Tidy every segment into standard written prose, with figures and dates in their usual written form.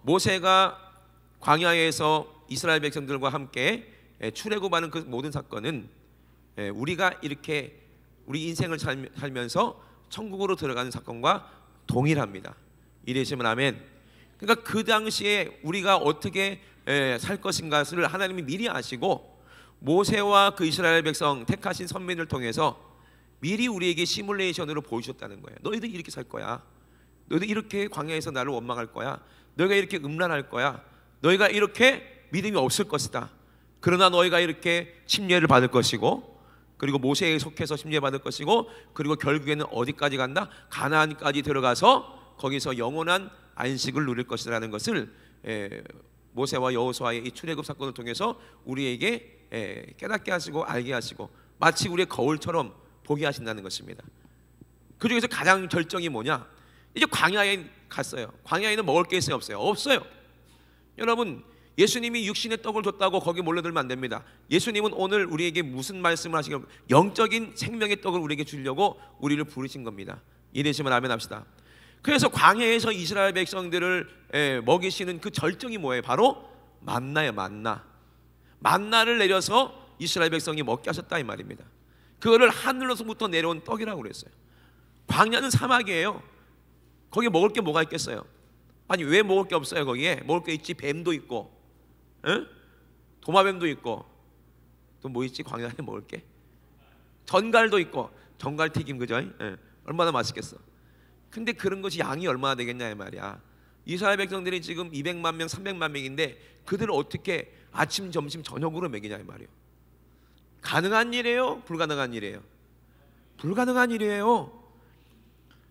모세가 광야에서 이스라엘 백성들과 함께 출애굽하는 그 모든 사건은 우리가 이렇게 우리 인생을 살면서 천국으로 들어가는 사건과 동일합니다. 이래시면 아멘. 그러니까 그 당시에 우리가 어떻게 살 것인가를 하나님이 미리 아시고 모세와 그 이스라엘 백성 택하신 선민을 통해서 미리 우리에게 시뮬레이션으로 보여주셨다는 거예요. 너희들 이렇게 살 거야. 너희들 이렇게 광야에서 나를 원망할 거야. 너희가 이렇게 음란할 거야. 너희가 이렇게 믿음이 없을 것이다. 그러나 너희가 이렇게 침례를 받을 것이고, 그리고 모세에 속해서 침례 받을 것이고, 그리고 결국에는 어디까지 간다? 가나안까지 들어가서 거기서 영원한 안식을 누릴 것이라는 것을 모세와 여호수아의 이 출애굽 사건을 통해서 우리에게 깨닫게 하시고 알게 하시고 마치 우리의 거울처럼 보게 하신다는 것입니다. 그 중에서 가장 절정이 뭐냐? 이제 광야에 갔어요. 광야에는 먹을 게 있어요, 없어요? 없어요. 여러분, 예수님이 육신의 떡을 줬다고 거기 몰려들면 안 됩니다. 예수님은 오늘 우리에게 무슨 말씀을 하시길래 영적인 생명의 떡을 우리에게 주려고 우리를 부르신 겁니다. 이래시면 아멘 합시다. 그래서 광야에서 이스라엘 백성들을 먹이시는 그 절정이 뭐예요? 바로 만나예요. 만나를 내려서 이스라엘 백성이 먹게 하셨다 이 말입니다. 그거를 하늘로서부터 내려온 떡이라고 그랬어요. 광야는 사막이에요. 거기에 먹을 게 뭐가 있겠어요? 아니 왜 먹을 게 없어요? 거기에 먹을 게 있지. 뱀도 있고, 도마뱀도 있고, 또 뭐 있지? 광야에 먹을 게 전갈도 있고, 전갈튀김, 그죠? 얼마나 맛있겠어. 근데 그런 것이 양이 얼마나 되겠냐 이 말이야. 이스라엘 백성들이 지금 200만 명, 300만 명인데 그들을 어떻게 아침, 점심, 저녁으로 먹이냐 이 말이에요. 가능한 일이에요? 불가능한 일이에요? 불가능한 일이에요.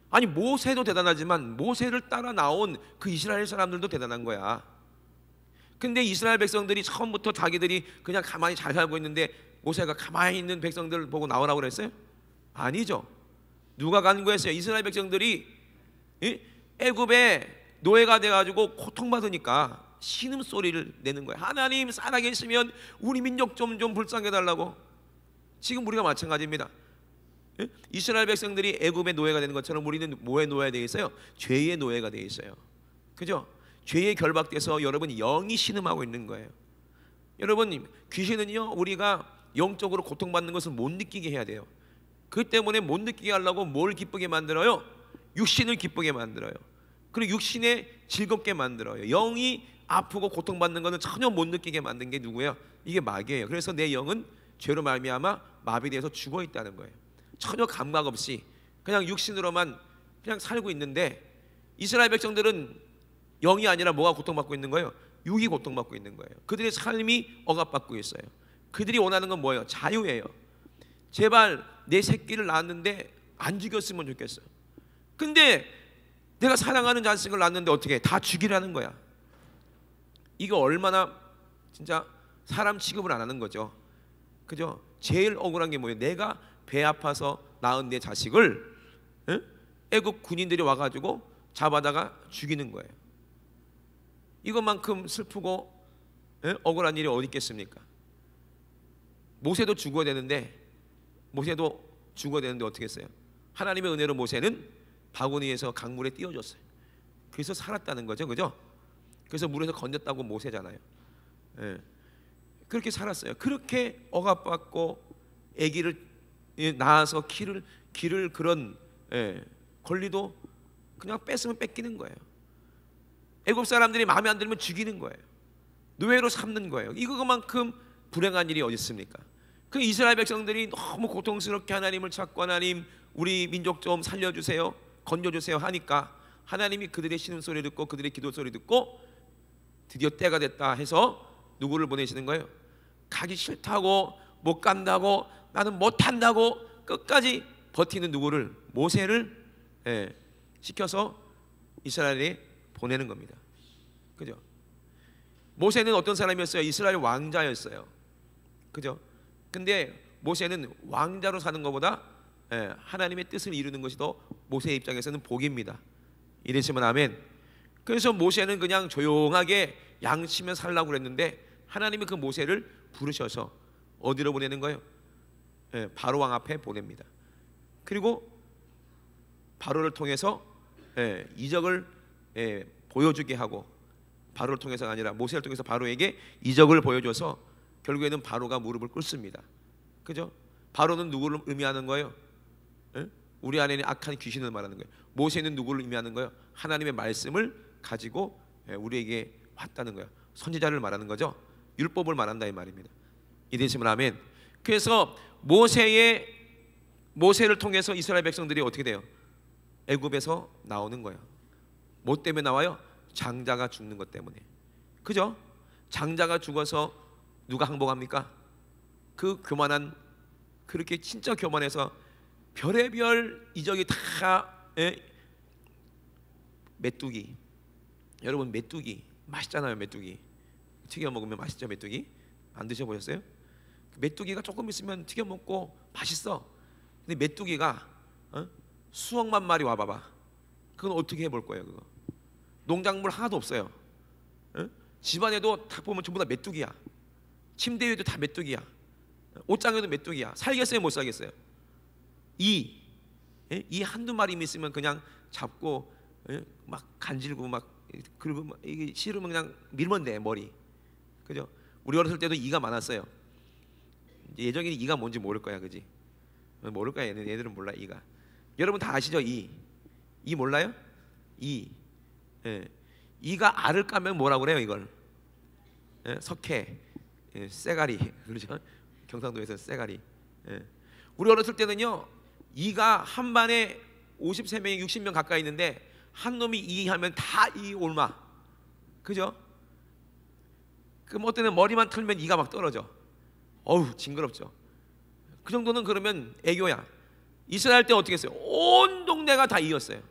아니 모세도 대단하지만 모세를 따라 나온 그 이스라엘 사람들도 대단한 거야. 근데 이스라엘 백성들이 처음부터 자기들이 그냥 가만히 잘 살고 있는데 모세가 가만히 있는 백성들 보고 나오라고 그랬어요? 아니죠. 누가 간구했어요? 이스라엘 백성들이 애굽에 노예가 돼가지고 고통받으니까 신음소리를 내는 거예요. 하나님 살아계시면 우리 민족 좀 불쌍해 달라고. 지금 우리가 마찬가지입니다. 이스라엘 백성들이 애굽의 노예가 되는 것처럼 우리는 뭐의 노예가 되어 있어요? 죄의 노예가 되어 있어요. 그죠? 죄에 결박돼서 여러분 영이 신음하고 있는 거예요. 여러분, 귀신은요 우리가 영적으로 고통받는 것을 못 느끼게 해야 돼요. 그 때문에 못 느끼게 하려고 뭘 기쁘게 만들어요? 육신을 기쁘게 만들어요. 그리고 육신에 즐겁게 만들어요. 영이 아프고 고통받는 것은 전혀 못 느끼게 만든 게 누구예요? 이게 마귀예요. 그래서 내 영은 죄로 말미암아 마비되어서 죽어 있다는 거예요. 전혀 감각 없이 그냥 육신으로만 그냥 살고 있는데 이스라엘 백성들은 영이 아니라 뭐가 고통받고 있는 거예요? 육이 고통받고 있는 거예요. 그들의 삶이 억압받고 있어요. 그들이 원하는 건 뭐예요? 자유예요. 제발 내 새끼를 낳았는데 안 죽였으면 좋겠어요. 근데 내가 사랑하는 자식을 낳았는데 어떻게 다 죽이라는 거야. 이거 얼마나 진짜 사람 취급을 안 하는 거죠. 그죠? 제일 억울한 게 뭐예요? 내가 배 아파서 낳은 내 자식을 애굽 군인들이 와가지고 잡아다가 죽이는 거예요. 이것만큼 슬프고 억울한 일이 어디 있겠습니까? 모세도 죽어야 되는데 어떻게 했어요? 하나님의 은혜로 모세는 바구니에서 강물에 띄워줬어요. 그래서 살았다는 거죠, 그죠? 그래서 물에서 건졌다고 모세잖아요. 그렇게 살았어요. 그렇게 억압받고 아기를 낳아서 기를 그런 권리도 그냥 뺏으면 뺏기는 거예요. 애굽 사람들이 마음에 안 들면 죽이는 거예요. 노예로 삼는 거예요. 이거만큼 불행한 일이 어디 있습니까? 그 이스라엘 백성들이 너무 고통스럽게 하나님을 찾고 하나님 우리 민족 좀 살려주세요, 건져주세요 하니까 하나님이 그들의 신음소리 듣고 그들의 기도소리 듣고 드디어 때가 됐다 해서 누구를 보내시는 거예요? 가기 싫다고 못 간다고 나는 못한다고 끝까지 버티는 누구를? 모세를 시켜서 이스라엘에 보내는 겁니다. 그죠? 모세는 어떤 사람이었어요? 이스라엘 왕자였어요. 그죠? 근데 모세는 왕자로 사는 것보다 하나님의 뜻을 이루는 것이 더 모세의 입장에서는 복입니다. 이러시면 아멘. 그래서 모세는 그냥 조용하게 양치며 살라고 그랬는데 하나님이 그 모세를 부르셔서 어디로 보내는 거예요? 바로 왕 앞에 보냅니다. 그리고 바로를 통해서 이적을 보여주게 하고 바로를 통해서가 아니라 모세를 통해서 바로에게 이적을 보여줘서 결국에는 바로가 무릎을 꿇습니다. 그죠? 바로는 누구를 의미하는 거예요? 에? 우리 안에 있는 악한 귀신을 말하는 거예요. 모세는 누구를 의미하는 거예요? 하나님의 말씀을 가지고 우리에게 왔다는 거예요. 선지자를 말하는 거죠. 율법을 말한다 이 말입니다. 이해되시면 아멘. 그래서 모세를 통해서 이스라엘 백성들이 어떻게 돼요? 애굽에서 나오는 거예요. 뭐 때문에 나와요? 장자가 죽는 것 때문에. 그죠? 장자가 죽어서 누가 항복합니까? 그 교만한, 그렇게 진짜 교만해서 별의별 이적이 다 메뚜기. 여러분 메뚜기 맛있잖아요. 메뚜기 튀겨 먹으면 맛있죠. 메뚜기 안 드셔보셨어요? 메뚜기가 조금 있으면 튀겨 먹고 맛있어. 근데 메뚜기가 수억만 마리 와봐봐. 그건 어떻게 해볼 거예요? 그거 농작물 하나도 없어요. 집안에도 다 보면 전부 다 메뚜기야. 침대 위에도 다 메뚜기야. 옷장에도 메뚜기야. 살겠어요? 못 살겠어요? 이 한두 마리 있으면 그냥 잡고 막 간질고 막 그리고 막 이게 싫으면 그냥 밀면 돼 머리. 그죠? 우리 어렸을 때도 이가 많았어요. 예정이 이가 뭔지 모를 거야, 그지? 모를 거야. 얘들은 몰라 이가. 여러분 다 아시죠? 이 몰라요? 이가 알을 까면 뭐라고 그래요 이걸? 석회, 쇠가리, 그렇죠? 경상도에서 쇠가리. 우리 어렸을 때는요 이가 한 반에 53명, 60명 가까이 있는데 한 놈이 이 하면 다 이 올마. 그죠? 그럼 어때는 머리만 틀면 이가 막 떨어져. 어우 징그럽죠. 그 정도는 그러면 애교야. 이스라엘 때 어떻게 했어요? 온 동네가 다 이였어요.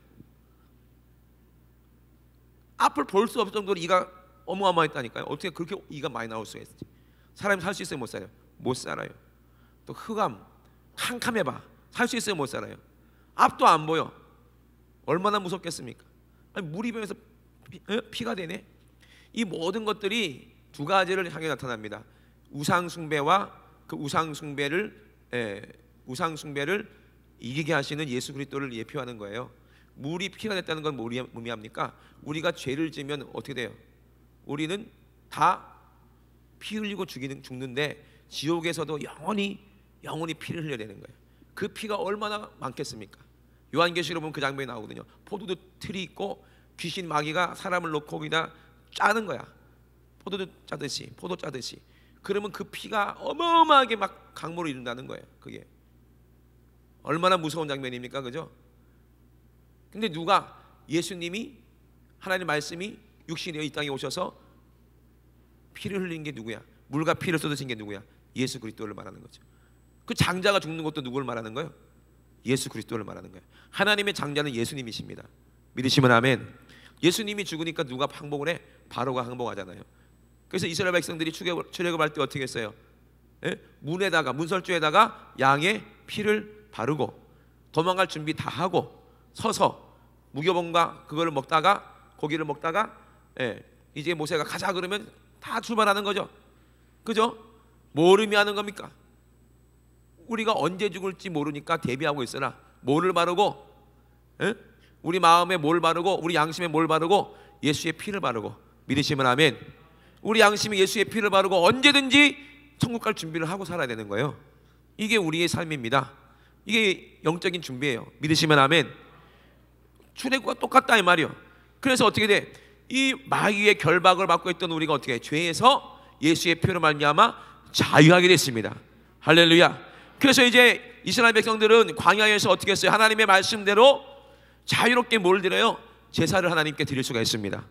앞을 볼 수 없을 정도로 이가 어마어마했다니까요. 어떻게 그렇게 이가 많이 나올 수가 있지? 사람이 살 수 있어요? 못 살아요? 못 살아요. 또 흑암 캄캄해봐. 살 수 있어요? 못 살아요? 앞도 안 보여. 얼마나 무섭겠습니까? 아니, 물이 변해서 피가 되네. 이 모든 것들이 두 가지를 향해 나타납니다. 우상 숭배와 그 우상 숭배를 이기게 하시는 예수 그리스도를 예표하는 거예요. 물이 피가 됐다는 건 뭘 의미합니까? 우리가 죄를 지면 어떻게 돼요? 우리는 다 피 흘리고 죽는데 지옥에서도 영원히 피를 흘려야 되는 거예요. 그 피가 얼마나 많겠습니까? 요한계시록 보면 그 장면이 나오거든요. 포도주 틀이 있고 귀신 마귀가 사람을 놓고 거기다 짜는 거야. 포도 짜듯이. 그러면 그 피가 어마어마하게 막 강물을 이룬다는 거예요. 그게 얼마나 무서운 장면입니까? 그죠? 근데 누가 예수님이 하나님 말씀이 육신이 되어 이 땅에 오셔서 피를 흘린 게 누구야? 물과 피를 쏟으신 게 누구야? 예수 그리스도를 말하는 거죠. 그 장자가 죽는 것도 누구를 말하는 거예요? 예수 그리스도를 말하는 거예요. 하나님의 장자는 예수님이십니다. 믿으시면 아멘. 예수님이 죽으니까 누가 항복을 해? 바로가 항복하잖아요. 그래서 이스라엘 백성들이 출애굽할 때 어떻게 했어요? 문에다가 문설주에다가 양의 피를 바르고 도망갈 준비 다 하고 서서 무교봉과 그거를 먹다가 고기를 먹다가 이제 모세가 가자 그러면 다 출발하는 거죠. 그죠? 뭘 의미하는 겁니까? 우리가 언제 죽을지 모르니까 대비하고 있으라. 뭐를 바르고? 우리 마음에 뭘 바르고 우리 양심에 뭘 바르고? 예수의 피를 바르고. 믿으시면 아멘. 우리 양심에 예수의 피를 바르고 언제든지 천국 갈 준비를 하고 살아야 되는 거예요. 이게 우리의 삶입니다. 이게 영적인 준비예요. 믿으시면 아멘. 출애굽과 똑같다 이 말이요. 그래서 어떻게 돼? 이 마귀의 결박을 받고 있던 우리가 어떻게 해? 죄에서 예수의 피로 말미암아 자유하게 됐습니다. 할렐루야. 그래서 이제 이스라엘 백성들은 광야에서 어떻게 했어요? 하나님의 말씀대로 자유롭게 뭘 드려요? 제사를 하나님께 드릴 수가 있습니다.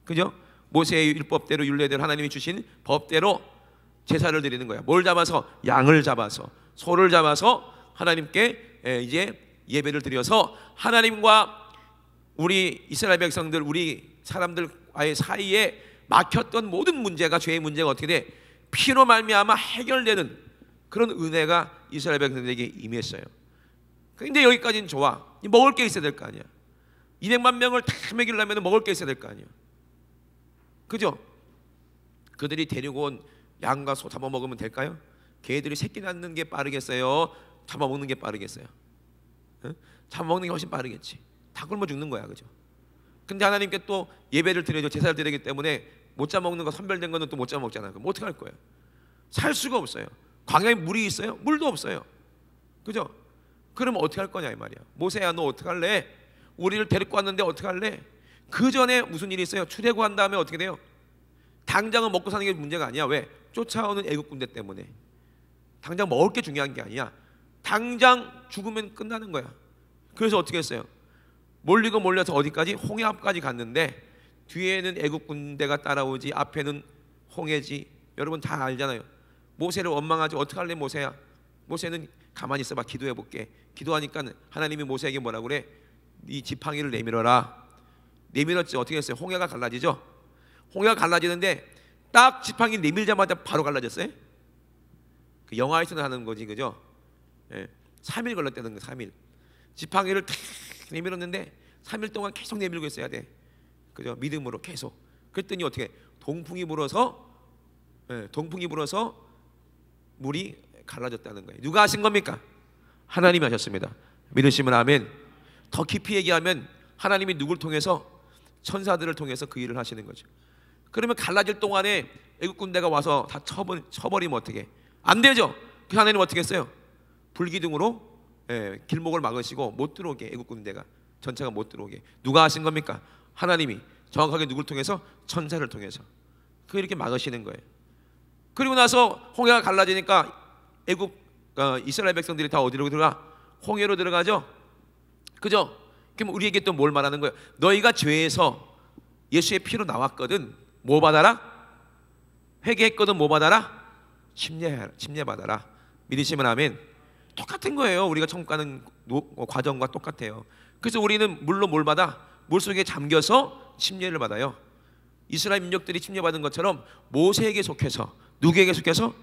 그죠? 모세의 율법대로 율례대로 하나님이 주신 법대로 제사를 드리는 거야. 뭘 잡아서? 양을 잡아서, 소를 잡아서 하나님께 이제 예배를 드려서 하나님과 우리 이스라엘 백성들, 우리 사람들과의 사이에 막혔던 모든 문제가, 죄의 문제가 어떻게 돼? 피로 말미암아 해결되는 그런 은혜가 이스라엘 백성들에게 임했어요. 근데 여기까지는 좋아. 먹을 게 있어야 될 거 아니야. 200만 명을 다 먹이려면 먹을 게 있어야 될 거 아니야. 그죠? 그들이 데리고 온 양과 소 잡아먹으면 될까요? 개들이 새끼 낳는 게 빠르겠어요? 잡아먹는 게 빠르겠어요? 잡아먹는 게 훨씬 빠르겠지. 다 굶어 죽는 거야. 그죠? 근데 하나님께 또 예배를 드려야죠. 제사를 드리기 때문에 못 잡먹는 거, 선별된 거는 또 못 잡먹잖아요. 그럼 어떻게 할 거예요? 살 수가 없어요. 광야에 물이 있어요? 물도 없어요. 그죠? 그러면 어떻게 할 거냐 이 말이야. 모세야, 너 어떻게 할래? 우리를 데리고 왔는데 어떻게 할래? 그 전에 무슨 일이 있어요? 출애굽한 다음에 어떻게 돼요? 당장은 먹고 사는 게 문제가 아니야. 왜? 쫓아오는 애국 군대 때문에. 당장 먹을 게 중요한 게 아니야. 당장 죽으면 끝나는 거야. 그래서 어떻게 했어요? 몰리고 몰려서 어디까지? 홍해 앞까지 갔는데 뒤에는 애국 군대가 따라오지, 앞에는 홍해지. 여러분 다 알잖아요. 모세를 원망하지. 어떻게 할래 모세야? 모세는 가만히 있어봐, 기도해 볼게. 기도하니까 하나님이 모세에게 뭐라고 그래? 네 지팡이를 내밀어라. 내밀었지. 어떻게 했어요? 홍해가 갈라지죠. 홍해가 갈라지는데 딱 지팡이 내밀자마자 바로 갈라졌어요. 그 영화에서는 하는 거지, 그죠? 3일 걸렸다는 거. 3일 지팡이를 탁 내밀었는데 3일 동안 계속 내밀고 있어야 돼. 그죠? 믿음으로 계속. 그랬더니 어떻게? 동풍이 불어서 물이 갈라졌다는 거예요. 누가 하신 겁니까? 하나님이 하셨습니다. 믿으시면 아멘. 더 깊이 얘기하면 하나님이 누굴 통해서? 천사들을 통해서 그 일을 하시는 거죠. 그러면 갈라질 동안에 애국 군대가 와서 다 쳐버리면 어떻게? 안 되죠. 그 하나님 어떻게 했어요? 불기둥으로 길목을 막으시고 못 들어오게, 애국 군대가 전체가 못 들어오게. 누가 하신 겁니까? 하나님이. 정확하게 누굴 통해서? 천사를 통해서. 그 이렇게 막으시는 거예요. 그리고 나서 홍해가 갈라지니까 이스라엘 백성들이 다 어디로 들어가? 홍해로 들어가죠. 그죠? 그럼 우리에게 또 뭘 말하는 거예요? 너희가 죄에서 예수의 피로 나왔거든. 뭐 받아라? 회개했거든. 뭐 받아라? 침례 받아라. 믿으시면 아멘. 똑같은 거예요. 우리가 천국 가는 과정과 똑같아요. 그래서 우리는 물로 뭘 받아? 물속에 잠겨서 침례를 받아요. 이스라엘 민족들이 침례받은 것처럼 모세에게 속해서. 누구에게 속해서?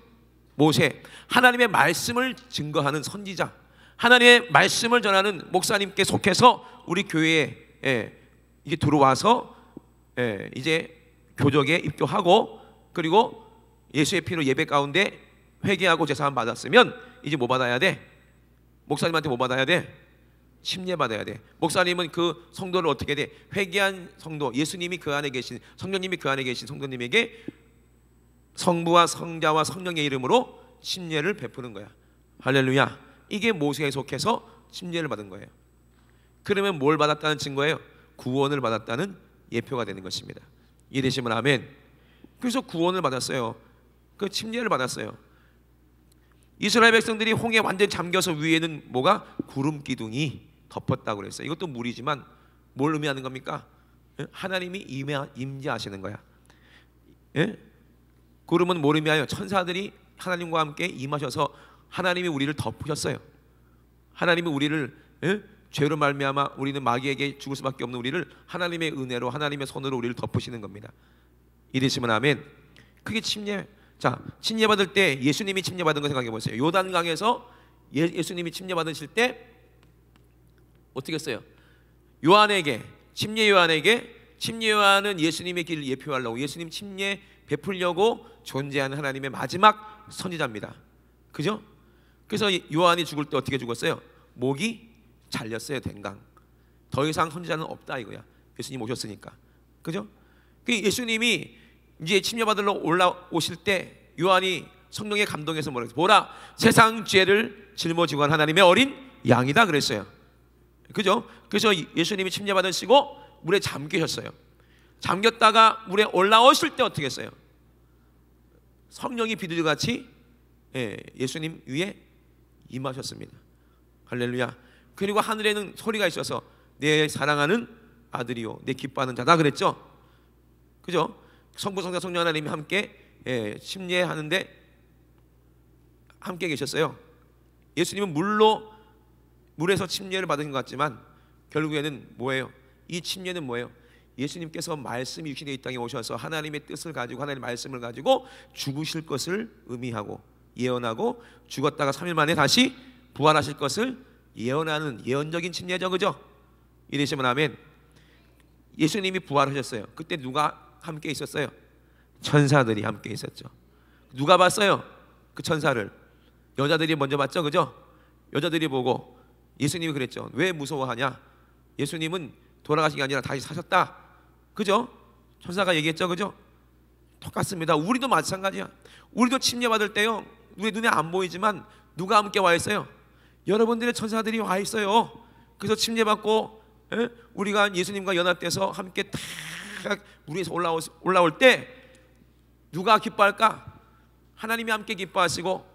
모세. 하나님의 말씀을 증거하는 선지자, 하나님의 말씀을 전하는 목사님께 속해서 우리 교회에 이게 들어와서 이제 교적에 입교하고, 그리고 예수의 피로 예배 가운데 회개하고 제사함 받았으면 이제 뭐 받아야 돼? 목사님한테 뭐 받아야 돼? 침례 받아야 돼. 목사님은 그 성도를 어떻게 돼? 회개한 성도, 예수님이 그 안에 계신, 성령님이 그 안에 계신 성도님에게 성부와 성자와 성령의 이름으로 침례를 베푸는 거야. 할렐루야. 이게 모세에 속해서 침례를 받은 거예요. 그러면 뭘 받았다는 증거예요? 구원을 받았다는 예표가 되는 것입니다. 이해되시면 아멘. 그래서 구원을 받았어요. 그 침례를 받았어요. 이스라엘 백성들이 홍해 완전히 잠겨서 위에는 뭐가? 구름 기둥이 덮었다고 그랬어요. 이것도 물이지만 뭘 의미하는 겁니까? 하나님이 임재하시는 거야. 구름은 뭘 의미하여? 천사들이 하나님과 함께 임하셔서 하나님이 우리를 덮으셨어요. 하나님이 우리를 죄로 말미암아 우리는 마귀에게 죽을 수밖에 없는 우리를 하나님의 은혜로, 하나님의 손으로 우리를 덮으시는 겁니다. 이러시면 아멘. 그게 침례. 자, 침례 받을 때 예수님이 침례 받은 거 생각해 보세요. 요단강에서 예수님이 침례 받으실 때 어떻게 했어요? 요한에게, 침례 요한은 예수님의 길을 예표하려고, 예수님 침례 베풀려고 존재하는 하나님의 마지막 선지자입니다. 그죠? 그래서 요한이 죽을 때 어떻게 죽었어요? 목이 잘렸어요. 댕강. 더 이상 선지자는 없다 이거야. 예수님 오셨으니까. 그죠? 예수님이 이제 침례 받으러 올라오실 때 요한이 성령의 감동에서 뭐라 그랬어요? 보라, 세상 죄를 짊어지고 한 하나님의 어린 양이다 그랬어요. 그죠? 그래서 예수님이 침례 받으시고 물에 잠기셨어요. 잠겼다가 물에 올라오실 때 어떻게 했어요? 성령이 비둘기같이 예수님 위에 임하셨습니다. 할렐루야. 그리고 하늘에는 소리가 있어서 내 사랑하는 아들이요 내 기뻐하는 자다 그랬죠. 그죠? 성부 성자 성령 하나님이 함께 침례하는데 함께 계셨어요. 예수님은 물에서 침례를 받은 것 같지만 결국에는 뭐예요? 이 침례는 뭐예요? 예수님께서 말씀이 육신의 이 땅에 오셔서 하나님의 뜻을 가지고, 하나님의 말씀을 가지고 죽으실 것을 의미하고 예언하고, 죽었다가 3일 만에 다시 부활하실 것을 예언하는 예언적인 침례죠. 그죠? 이러시면 아멘. 예수님이 부활하셨어요. 그때 누가 함께 있었어요? 천사들이 함께 있었죠. 누가 봤어요? 그 천사를 여자들이 먼저 봤죠. 그죠? 여자들이 보고 예수님이 그랬죠. 왜 무서워하냐? 예수님은 돌아가신 게 아니라 다시 사셨다. 그죠? 천사가 얘기했죠. 그죠? 똑같습니다. 우리도 마찬가지야. 우리도 침례받을 때요, 우리 눈에 안 보이지만 누가 함께 와 있어요? 여러분들의 천사들이 와 있어요. 그래서 침례받고 우리가 예수님과 연합돼서 함께 탁 물 위에서 올라올 때 누가 기뻐할까? 하나님이 함께 기뻐하시고,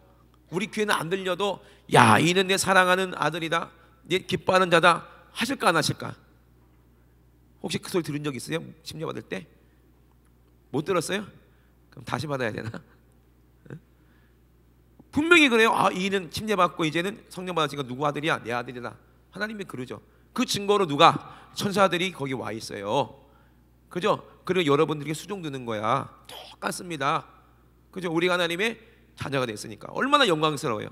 우리 귀에는 안 들려도 야, 이는 내 사랑하는 아들이다, 내 기뻐하는 자다 하실까 안 하실까? 혹시 그 소리 들은 적 있어요? 침례받을 때? 못 들었어요? 그럼 다시 받아야 되나? 분명히 그래요. 아, 이는 침례받고 이제는 성령 받았으니까 누구 아들이야? 내 아들이다. 하나님이 그러죠. 그 증거로 누가? 천사들이 거기 와 있어요. 그죠? 그리고 여러분들에게 수종 드는 거야. 똑같습니다. 그죠? 우리가 하나님의 자녀가 됐으니까 얼마나 영광스러워요.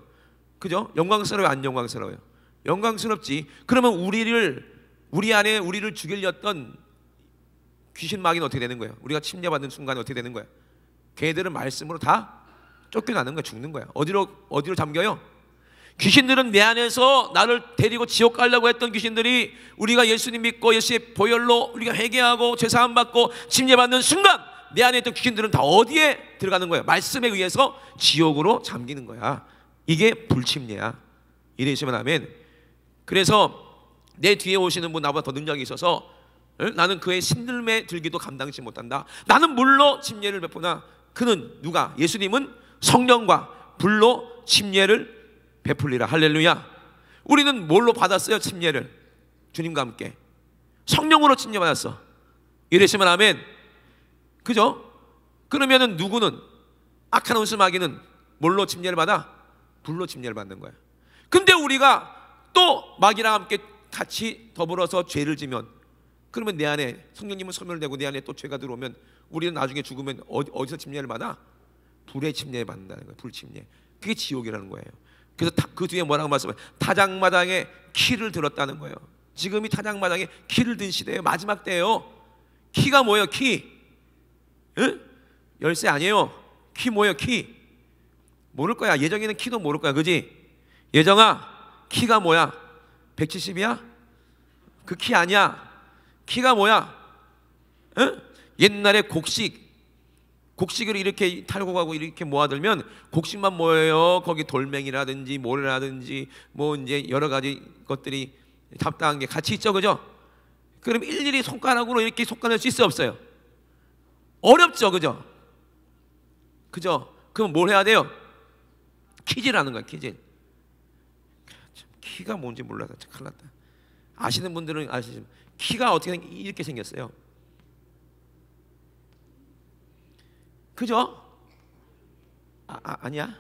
그죠? 영광스러워요, 안 영광스러워요? 영광스럽지. 그러면 우리 안에 우리를 죽이려던 귀신 마귀는 어떻게 되는 거예요? 우리가 침례받는 순간에 어떻게 되는 거예요? 걔들은 말씀으로 다 쫓겨나는 거야. 죽는 거야. 어디로 잠겨요? 귀신들은 내 안에서 나를 데리고 지옥 가려고 했던 귀신들이, 우리가 예수님 믿고 예수의 보혈로 우리가 회개하고 죄사함 받고 침례받는 순간 내 안에 있던 귀신들은 다 어디에 들어가는 거예요? 말씀에 의해서 지옥으로 잠기는 거야. 이게 불침례야. 이래주시면 아멘. 그래서 내 뒤에 오시는 분 나보다 더 능력이 있어서 나는 그의 신들매 들기도 감당치 못한다. 나는 물로 침례를 베푸나 그는 누가? 예수님은 성령과 불로 침례를 베풀리라. 할렐루야. 우리는 뭘로 받았어요? 침례를 주님과 함께 성령으로 침례 받았어. 이러시면 아멘. 그죠? 그러면은 누구는, 악한 원수 마귀는 뭘로 침례를 받아? 불로 침례를 받는 거야. 근데 우리가 또 마귀랑 함께 같이 더불어서 죄를 지면, 그러면 내 안에 성령님은 소멸되고 내 안에 또 죄가 들어오면 우리는 나중에 죽으면 어디서 침례를 받아? 불의 침례를 받는다는 거예요. 불 침례. 그게 지옥이라는 거예요. 그래서 그 뒤에 뭐라고 말씀해요? 타작마당에 키를 들었다는 거예요. 지금이 타작마당에 키를 든 시대예요. 마지막 때예요. 키가 뭐예요? 키? 응? 열쇠 아니에요. 키 뭐예요? 키? 모를 거야. 예정이는 키도 모를 거야. 그지? 예정아, 키가 뭐야? 170이야? 그 키 아니야. 키가 뭐야? 응? 옛날에 곡식을 이렇게 탈고 가고 이렇게 모아들면 곡식만 모여요. 거기 돌멩이라든지 모래라든지 뭐 이제 여러 가지 것들이 잡다한 게 같이 있죠. 그죠? 그럼 일일이 손가락으로 이렇게 솎아낼 수 있어요? 없어요? 어렵죠. 그죠? 그죠? 그럼 뭘 해야 돼요? 키질하는 거야. 키질. 키가 뭔지 몰라서 큰일 났다. 아시는 분들은 아시지만 키가 어떻게 이렇게 생겼어요. 그죠? 아니야?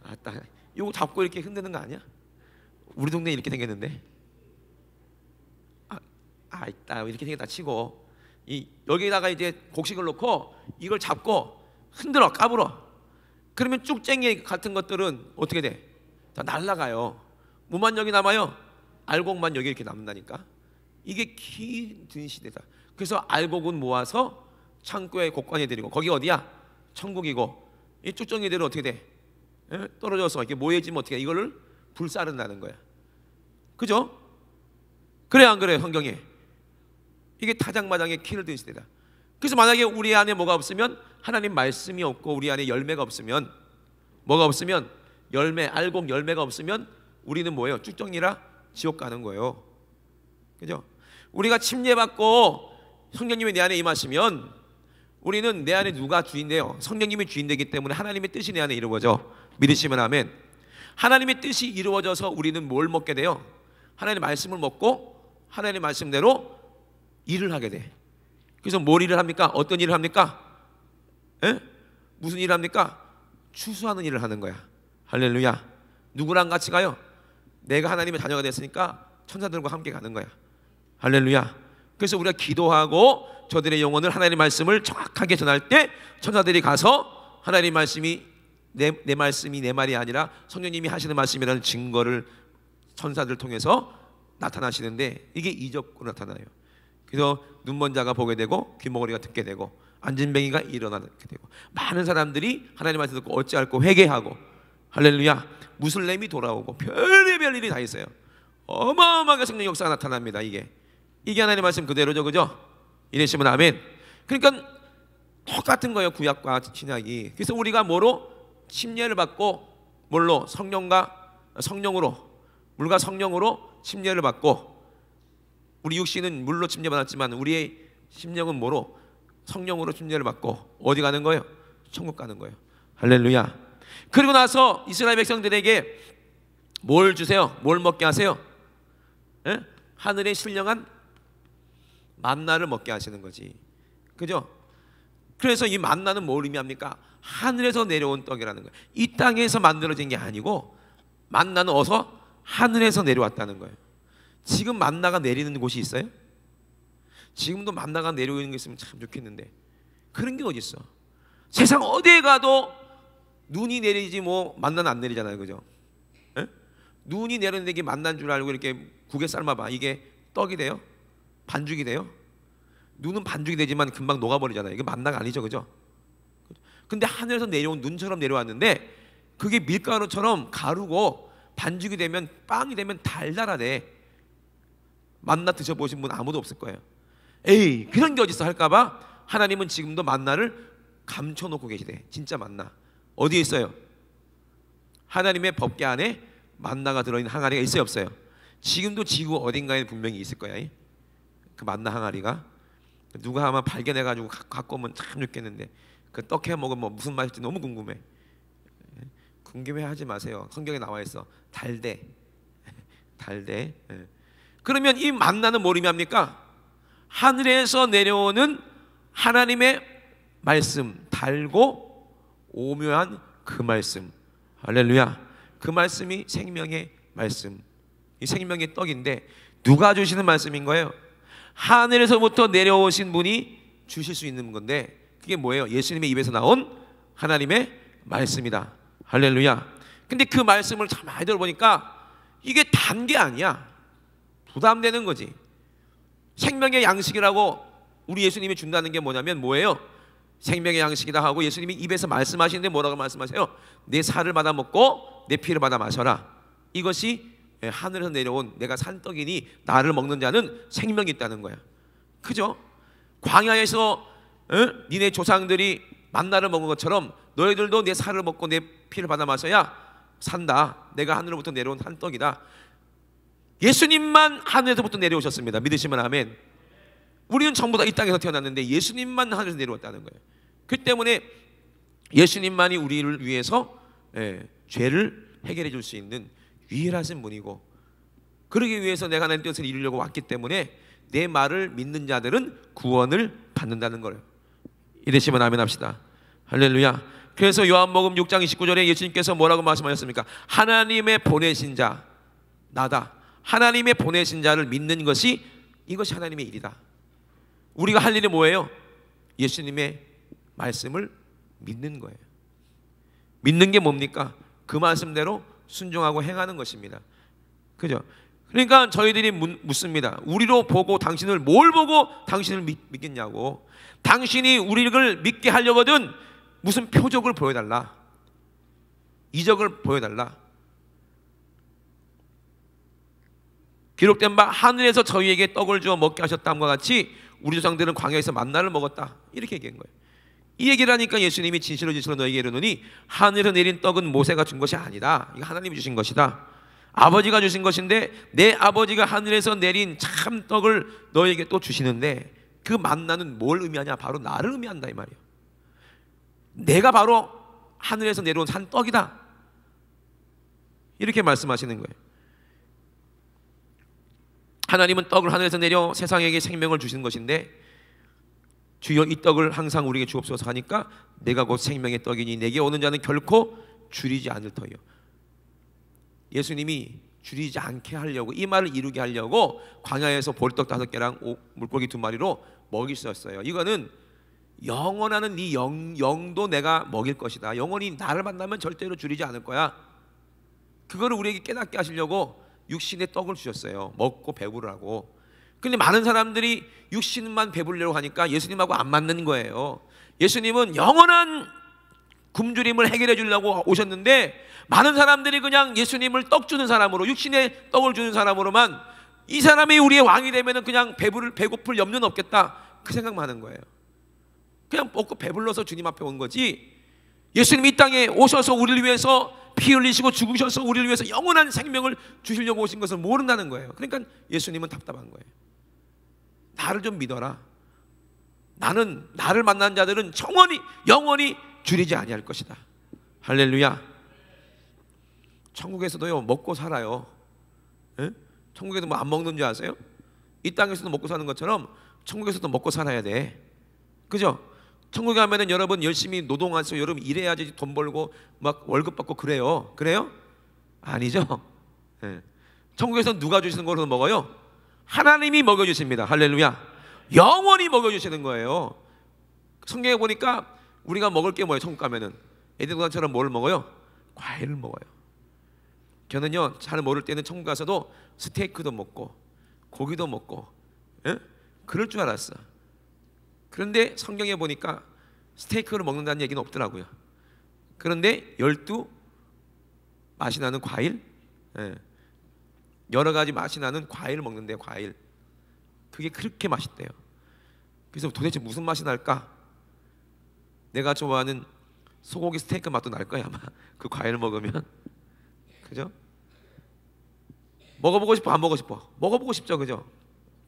아따, 이거 잡고 이렇게 흔드는 거 아니야? 우리 동네 이렇게 생겼는데. 있다. 이렇게 생겼다 치고 여기다가 이제 곡식을 넣고 이걸 잡고 흔들어, 까불어. 그러면 쭉쟁이 같은 것들은 어떻게 돼? 다 날아가요. 뭐만 여기 남아요? 알곡만 여기 이렇게 남는다니까. 이게 키 든 시대다. 그래서 알곡은 모아서 창고에 곡관에 드리고, 거기 어디야? 천국이고, 이 쭉정이들은 어떻게 돼? 떨어져서 이렇게 모여지면 어떻게 해? 이거를 불사른다는 거야. 그죠? 그래 안 그래? 성경에 이게 타작마당에 키를 든 시대다. 그래서 만약에 우리 안에 뭐가 없으면, 하나님 말씀이 없고 우리 안에 열매가 없으면, 뭐가 없으면, 열매, 알곡 열매가 없으면 우리는 뭐예요? 쭉정이라 지옥 가는 거예요. 그죠? 우리가 침례받고 성령님이 내 안에 임하시면 우리는 내 안에 누가 주인돼요? 성령님이 주인되기 때문에 하나님의 뜻이 내 안에 이루어져. 믿으시면 아멘. 하나님의 뜻이 이루어져서 우리는 뭘 먹게 돼요? 하나님의 말씀을 먹고 하나님의 말씀대로 일을 하게 돼. 그래서 뭘 일을 합니까? 어떤 일을 합니까? 무슨 일을 합니까? 추수하는 일을 하는 거야. 할렐루야. 누구랑 같이 가요? 내가 하나님의 자녀가 됐으니까 천사들과 함께 가는 거야. 할렐루야. 그래서 우리가 기도하고 저들의 영혼을 하나님의 말씀을 정확하게 전할 때 천사들이 가서 하나님의 말씀이 내 말씀이 내 말이 아니라 성령님이 하시는 말씀이라는 증거를 천사들 통해서 나타나시는데, 이게 이적으로 나타나요. 그래서 눈먼 자가 보게 되고 귀머거리가 듣게 되고 안진뱅이가 일어나게 되고, 많은 사람들이 하나님 말씀 듣고 어찌할꼬 회개하고, 할렐루야, 무슬림이 돌아오고 별의별 일이 다 있어요. 어마어마하게 성령 역사가 나타납니다. 이게 이게 하나님의 말씀 그대로죠, 그죠? 이러시면 아멘. 그러니까 똑같은 거예요, 구약과 신약이. 그래서 우리가 뭐로? 침례를 받고, 뭘로? 성령으로, 물과 성령으로 침례를 받고, 우리 육신은 물로 침례 받았지만 우리의 심령은 뭐로? 성령으로 침례를 받고 어디 가는 거예요? 천국 가는 거예요. 할렐루야. 그리고 나서 이스라엘 백성들에게 뭘 주세요? 뭘 먹게 하세요? 에? 하늘에 신령한 만나를 먹게 하시는 거지, 그죠? 그래서 이 만나는 뭘 의미합니까? 하늘에서 내려온 떡이라는 거예요. 이 땅에서 만들어진 게 아니고 만나는 어서 하늘에서 내려왔다는 거예요. 지금 만나가 내리는 곳이 있어요? 지금도 만나가 내려오는 게 있으면 참 좋겠는데 그런 게 어디 있어? 세상 어디에 가도 눈이 내리지 뭐 만나는 안 내리잖아요, 그죠? 에? 눈이 내리는데 이게 만난 줄 알고 이렇게 국에 삶아봐. 이게 떡이 돼요? 반죽이 돼요? 눈은 반죽이 되지만 금방 녹아버리잖아요. 이게 만나가 아니죠, 그죠? 근데 하늘에서 내려온 눈처럼 내려왔는데 그게 밀가루처럼 가루고 반죽이 되면, 빵이 되면 달달하대. 만나 드셔보신 분 아무도 없을 거예요. 에이, 그런 게 어딨어 할까봐 하나님은 지금도 만나를 감춰놓고 계시대. 진짜 만나 어디에 있어요? 하나님의 법궤 안에 만나가 들어있는 항아리가 있어요, 없어요? 지금도 지구 어딘가에 분명히 있을 거야. 그 만나 항아리가 누가 아마 발견해가지고 갖고 오면 참 좋겠는데 그 떡 해 먹으면 뭐 무슨 맛일지 너무 궁금해. 궁금해하지 마세요. 성경에 나와 있어. 달대. 그러면 이 만나는 뭘 의미합니까? 하늘에서 내려오는 하나님의 말씀, 달고 오묘한 그 말씀. 할렐루야. 그 말씀이 생명의 말씀, 이 생명의 떡인데 누가 주시는 말씀인 거예요? 하늘에서부터 내려오신 분이 주실 수 있는 건데 그게 뭐예요? 예수님의 입에서 나온 하나님의 말씀이다. 할렐루야. 근데 그 말씀을 참 많이 들어보니까 이게 단 게 아니야. 부담되는 거지. 생명의 양식이라고 우리 예수님이 준다는 게 뭐냐면 뭐예요? 생명의 양식이다 하고 예수님이 입에서 말씀하시는데 뭐라고 말씀하세요? 내 살을 받아 먹고 내 피를 받아 마셔라. 이것이 하늘에서 내려온 내가 산 떡이니 나를 먹는 자는 생명이 있다는 거야. 그죠? 광야에서 니네 조상들이 만나를 먹은 것처럼 너희들도 내 살을 먹고 내 피를 받아 마셔야 산다. 내가 하늘로부터 내려온 한 떡이다. 예수님만 하늘에서부터 내려오셨습니다. 믿으시면 아멘. 우리는 전부 다 이 땅에서 태어났는데 예수님만 하늘에서 내려왔다는 거예요. 그 때문에 예수님만이 우리를 위해서 죄를 해결해 줄 수 있는 유일하신 분이고, 그러기 위해서 내가 하나님 뜻을 이루려고 왔기 때문에 내 말을 믿는 자들은 구원을 받는다는 거예요. 이러시면 아멘 합시다. 할렐루야. 그래서 요한복음 6장 29절에 예수님께서 뭐라고 말씀하셨습니까? 하나님의 보내신 자, 나다. 하나님의 보내신 자를 믿는 것이, 이것이 하나님의 일이다. 우리가 할 일이 뭐예요? 예수님의 말씀을 믿는 거예요. 믿는 게 뭡니까? 그 말씀대로 순종하고 행하는 것입니다. 그죠? 그러니까 저희들이 묻습니다. 우리로 보고 당신을 뭘 보고 당신을 믿겠냐고. 당신이 우리를 믿게 하려거든 무슨 표적을 보여달라, 이적을 보여달라. 기록된 바 하늘에서 저희에게 떡을 주어 먹게 하셨다함과 같이 우리 조상들은 광야에서 만나를 먹었다, 이렇게 얘기한 거예요. 이 얘기를 하니까 예수님이 진실로 진실로 너에게 이르노니 하늘에서 내린 떡은 모세가 준 것이 아니다. 이거 하나님이 주신 것이다. 아버지가 주신 것인데 내 아버지가 하늘에서 내린 참 떡을 너에게 또 주시는데 그 만나는 뭘 의미하냐? 바로 나를 의미한다 이 말이에요. 내가 바로 하늘에서 내려온 산 떡이다, 이렇게 말씀하시는 거예요. 하나님은 떡을 하늘에서 내려 세상에게 생명을 주시는 것인데 주여 이 떡을 항상 우리에게 주옵소서 하니까 내가 곧 생명의 떡이니 내게 오는 자는 결코 줄이지 않을 터요. 예수님이 줄이지 않게 하려고, 이 말을 이루게 하려고 광야에서 보리떡 5개랑 물고기 2마리로 먹이셨어요. 이거는 영원하는 네 영도 내가 먹일 것이다. 영원히 나를 만나면 절대로 줄이지 않을 거야. 그거를 우리에게 깨닫게 하시려고 육신의 떡을 주셨어요. 먹고 배부르라고. 근데 많은 사람들이 육신만 배부르려고 하니까 예수님하고 안 맞는 거예요. 예수님은 영원한 굶주림을 해결해 주려고 오셨는데 많은 사람들이 그냥 예수님을 떡 주는 사람으로, 육신의 떡을 주는 사람으로만 이 사람이 우리의 왕이 되면은 그냥 배고플 염려는 없겠다, 그 생각만 하는 거예요. 그냥 먹고 배불러서 주님 앞에 온 거지, 예수님이 이 땅에 오셔서 우리를 위해서 피 흘리시고 죽으셔서 우리를 위해서 영원한 생명을 주시려고 오신 것을 모른다는 거예요. 그러니까 예수님은 답답한 거예요. 나를 좀 믿어라. 나를 만난 자들은 영원히 줄이지 아니할 것이다. 할렐루야. 천국에서도요 먹고 살아요. 예? 천국에도 뭐 안 먹는 줄 아세요? 이 땅에서도 먹고 사는 것처럼 천국에서도 먹고 살아야 돼. 그죠? 천국에 가면은 여러분 열심히 노동하셔서 여러분 일해야지 돈 벌고 막 월급 받고 그래요. 그래요? 아니죠. 예. 천국에서 누가 주시는 걸로 먹어요? 하나님이 먹여주십니다. 할렐루야. 영원히 먹여주시는 거예요. 성경에 보니까 우리가 먹을 게 뭐예요? 천국 가면은 에덴동산처럼 뭘 먹어요? 과일을 먹어요. 저는요 잘 모를 때는 천국 가서도 스테이크도 먹고 고기도 먹고, 예? 그럴 줄 알았어. 그런데 성경에 보니까 스테이크를 먹는다는 얘기는 없더라고요. 그런데 12 맛이 나는 과일, 예, 여러 가지 맛이 나는 과일을 먹는데요. 과일, 그게 그렇게 맛있대요. 그래서 도대체 무슨 맛이 날까? 내가 좋아하는 소고기 스테이크 맛도 날 거야 아마 그 과일을 먹으면. 그죠? 먹어보고 싶어 안 먹고 싶어? 먹어보고 싶죠. 그죠?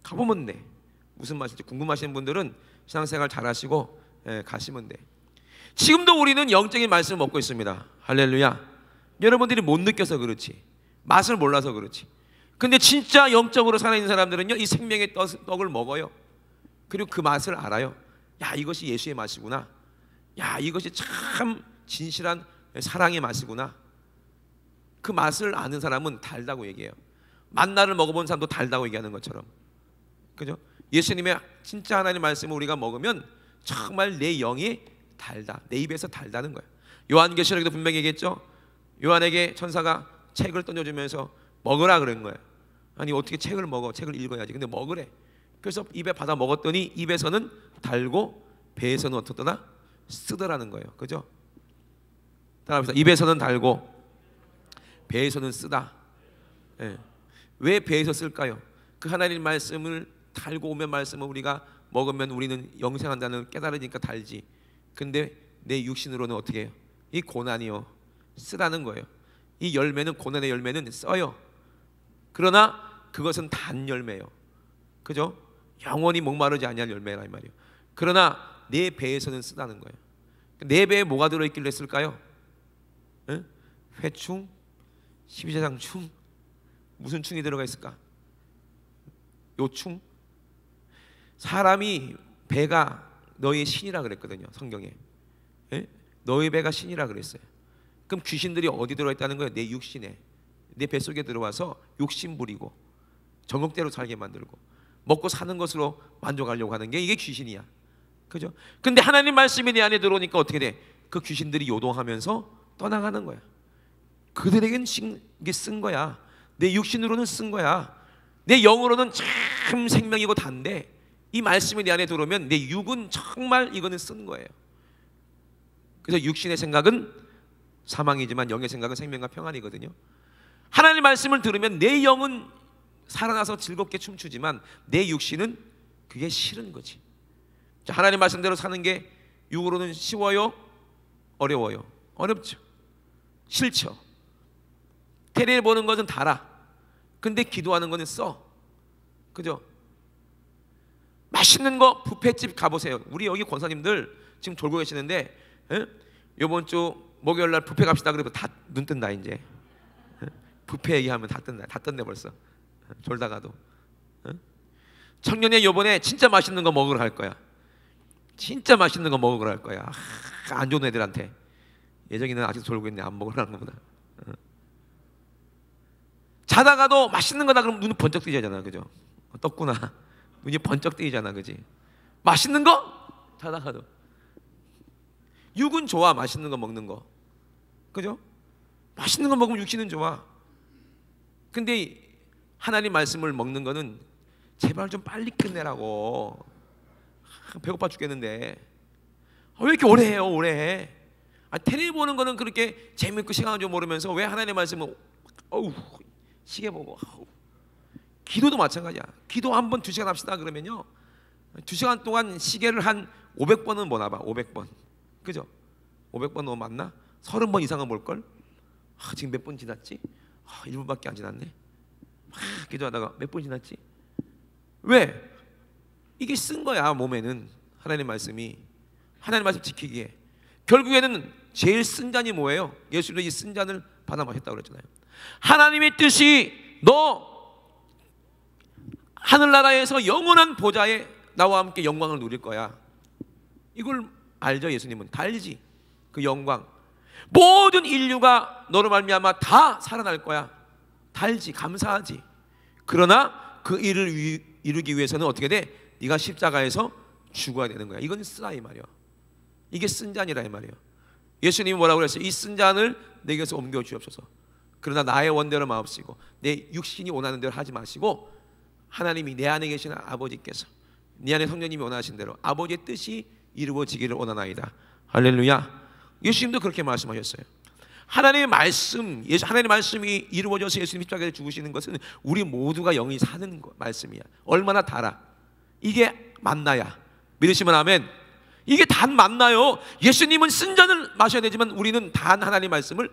가보면 돼. 무슨 맛일지 궁금하신 분들은 신앙생활 잘 하시고, 예, 가시면 돼. 지금도 우리는 영적인 말씀을 먹고 있습니다. 할렐루야. 여러분들이 못 느껴서 그렇지, 맛을 몰라서 그렇지. 근데 진짜 영적으로 살아있는 사람들은요 이 생명의 떡을 먹어요. 그리고 그 맛을 알아요. 야, 이것이 예수의 맛이구나. 야, 이것이 참 진실한 사랑의 맛이구나. 그 맛을 아는 사람은 달다고 얘기해요. 만나를 먹어본 사람도 달다고 얘기하는 것처럼. 그죠? 예수님의 진짜 하나님 말씀을 우리가 먹으면 정말 내 영이 달다, 내 입에서 달다는 거예요. 요한계시록에도 분명히 얘기했죠. 요한에게 천사가 책을 던져주면서 먹으라 그런 거예요. 아니 어떻게 책을 먹어? 책을 읽어야지. 근데 먹으래. 그래서 입에 받아 먹었더니 입에서는 달고 배에서는 어떻더라? 쓰더라는 거예요. 그죠? 따라합시다. 입에서는 달고 배에서는 쓰다. 예. 왜 배에서 쓸까요? 그 하나님 말씀을 달고 오면 말씀을 우리가 먹으면 우리는 영생한다는 깨달으니까 달지. 근데 내 육신으로는 어떻게 해요? 이 고난이요 쓰다는 거예요. 이 열매는, 고난의 열매는 써요. 그러나 그것은 단 열매예요. 그죠? 영원히 목마르지 아니할 열매라 이 말이에요. 그러나 내 배에서는 쓰다는 거예요. 내 배에 뭐가 들어있길래 쓸까요? 에? 회충? 십이제장충? 무슨 충이 들어가 있을까? 요충? 사람이 배가 너의 신이라 그랬거든요. 성경에. 에? 너의 배가 신이라 그랬어요. 그럼 귀신들이 어디 들어있다는 거예요? 내 육신에, 내 뱃속에 들어와서 욕심 부리고 정욕대로 살게 만들고 먹고 사는 것으로 만족하려고 하는 게 이게 귀신이야. 그죠? 근데 하나님 말씀이 내 안에 들어오니까 어떻게 돼? 그 귀신들이 요동하면서 떠나가는 거야. 그들에겐 이게 쓴 거야. 내 육신으로는 쓴 거야. 내 영으로는 참 생명이고 단데 이 말씀이 내 안에 들어오면 내 육은 정말 이거는 쓴 거예요. 그래서 육신의 생각은 사망이지만 영의 생각은 생명과 평안이거든요. 하나님 말씀을 들으면 내 영은 살아나서 즐겁게 춤추지만 내 육신은 그게 싫은 거지. 자, 하나님 말씀대로 사는 게 육으로는 쉬워요? 어려워요? 어렵죠. 싫죠. 텔레비전 보는 것은 달아. 근데 기도하는 거는 써. 그죠? 맛있는 거 뷔페집 가보세요. 우리 여기 권사님들 지금 졸고 계시는데, 에? 이번 주 목요일 날 뷔페 갑시다 그러면 다 눈 뜬다 이제. 에? 뷔페 얘기하면 다 뜬다. 다 떴네 벌써. 졸다가도. 에? 청년이 요번에 진짜 맛있는 거 먹으러 갈 거야. 진짜 맛있는 거 먹으러 갈 거야. 안 좋은 애들한테. 예정이는 아직도 졸고 있네. 안 먹으러 가는 거보다. 자다가도 맛있는 거다 그러면 눈이 번쩍 뜨잖아. 그죠? 떴구나. 눈이 번쩍 뜨이잖아. 그지? 맛있는 거? 자다가도. 육은 좋아. 맛있는 거 먹는 거. 그죠? 맛있는 거 먹으면 육신은 좋아. 근데 하나님 말씀을 먹는 거는 제발 좀 빨리 끝내라고. 배고파 죽겠는데 왜 이렇게 오래 해요? 오래 해. 텔레비 보는 거는 그렇게 재밌고 시간을 좀 모르면서 왜 하나님의 말씀을 어우 시계 보고 기도도 마찬가지야. 기도 한 번 2시간 합시다 그러면요, 2시간 동안 시계를 한 500번은 보나 봐. 500번. 그죠? 500번 너무 맞나? 30번 이상은 볼걸? 지금 몇 분 지났지? 1분밖에 안 지났네. 막 기도하다가 몇 분 지났지? 왜? 이게 쓴 거야. 몸에는 하나님 말씀이, 하나님 말씀 지키기에. 결국에는 제일 쓴 잔이 뭐예요? 예수도 이 쓴 잔을 받아 마셨다고 그랬잖아요. 하나님의 뜻이 너 하늘나라에서 영원한 보좌에 나와 함께 영광을 누릴 거야. 이걸 알죠? 예수님은 다 알지. 그 영광, 모든 인류가 너로 말미암아 다 살아날 거야. 다 알지. 감사하지. 그러나 그 일을 이루기 위해서는 어떻게 돼? 네가 십자가에서 죽어야 되는 거야. 이건 쓰라 이 말이야. 이게 쓴 잔이라 이 말이야. 예수님이 뭐라고 그랬어요? 이 쓴 잔을 내게서 옮겨 주옵소서. 그러나 나의 원대로 마옵시고 내 육신이 원하는 대로 하지 마시고 하나님이 내 안에 계시는 아버지께서, 네 안에 성령님이 원하신 대로 아버지의 뜻이 이루어지기를 원하나이다. 할렐루야. 예수님도 그렇게 말씀하셨어요. 하나님의 말씀, 하나님의 말씀이 이루어져서 예수님 십자가에 죽으시는 것은 우리 모두가 영이 사는 말씀이야. 얼마나 달아. 이게 만나야. 믿으시면 아멘. 이게 단 만나요. 예수님은 쓴 잔을 마셔야 되지만 우리는 단 하나님 말씀을